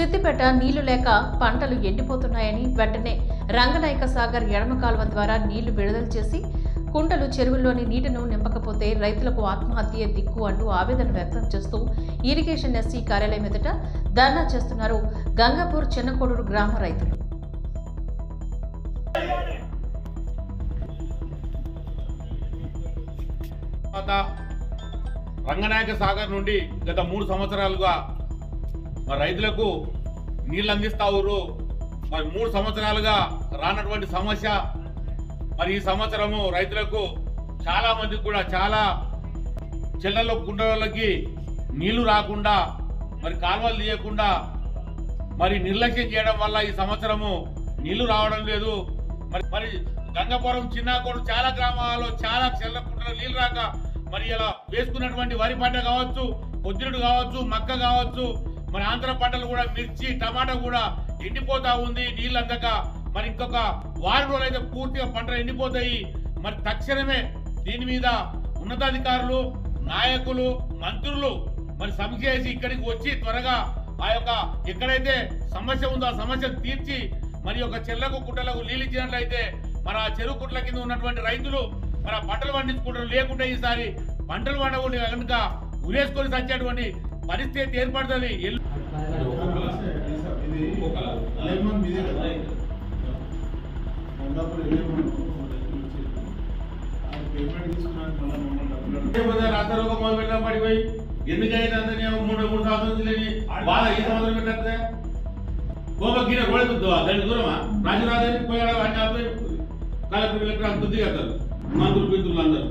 సిద్దిపేట నీళ్లు లేక పంటలు ఎండిపోతున్నాయని వెంటనే రంగనాయక సాగర్ ఎడమ కాలువ ద్వారా నీళ్లు విడుదల చేసి కుంటలు చెరువుల్లోని నీటిని నింపకపోతే రైతులకు ఆత్మహత్యే దిక్కు అంటూ ఆవేదన వ్యక్తం చేస్తూ ఇరిగేషన్ ఎస్సీ కార్యాలయం ఎదుట ధర్నా చేస్తున్నారు గంగాపూర్ చిన్నకోడూరు గ్రామ రైతులు. రంగనాయక సాగర్ నుండి గత 3 సంవత్సరాలుగా రైతులకు నీళ్లు అందిస్తావురు. మరి 3 సంవత్సరాలుగా రానటువంటి సమస్య. మరి ఈ సంవత్సరము రైతులకు చాలా మందికి కూడా చాలా చెళ్ళలో కుంటలకి నీళ్లు రాకుండా మరి కాలువలు తీయకుండా మరి నిర్లక్ష్యం చేయడం వల్ల ఈ సంవత్సరము నీళ్లు రావడం లేదు. మరి గంగాపురం చిన్నకోడు చాలా గ్రామాల్లో చాలా చెళ్ళ కుంటలో నీళ్లు రాక మరి ఇలా వేసుకున్నటువంటి వరి పంట కావచ్చు, పొద్దుడు కావచ్చు, మక్క కావచ్చు, మరి ఆంధ్ర పంటలు కూడా మిర్చి, టమాటా కూడా ఎండిపోతా ఉంది నీళ్ళు అందక. మరి ఇంకొక వారం రోజులు అయితే పూర్తిగా పంటలు ఎండిపోతాయి. మరి తక్షణమే దీని మీద ఉన్నతాధికారులు, నాయకులు, మంత్రులు మరి సమీక్ష చేసి ఇక్కడికి వచ్చి త్వరగా ఆ యొక్క ఎక్కడైతే సమస్య ఉందో ఆ సమస్యను తీర్చి మరి ఒక చెల్లకు కుట్టలకు నీళ్ళు ఇచ్చినట్లయితే మరి ఆ చెరువు కుట్ల కింద ఉన్నటువంటి రైతులు మరి ఆ పంటలు పండించుకుంటారు. లేకుంటే ఈసారి పంటలు పండకుండా కనుక ఉరేసుకొని సచ్చేటువంటి పరిస్థితి ఏర్పడుతుంది. రాష్ట్రరోగం మొదలు పెట్టిన పడిపోయి ఎందుకైతే అందరినీ 3 సంవత్సరాలు లేని బాధ ఈ సంవత్సరం పెట్టే గోపగిరి రోడ్డు దాని దూరమా రాజరాజు పోయాడు అన్ని ఆపి కలెక్టర్ అంత దిగతారు మంత్రులు పిత్రులు అందరూ.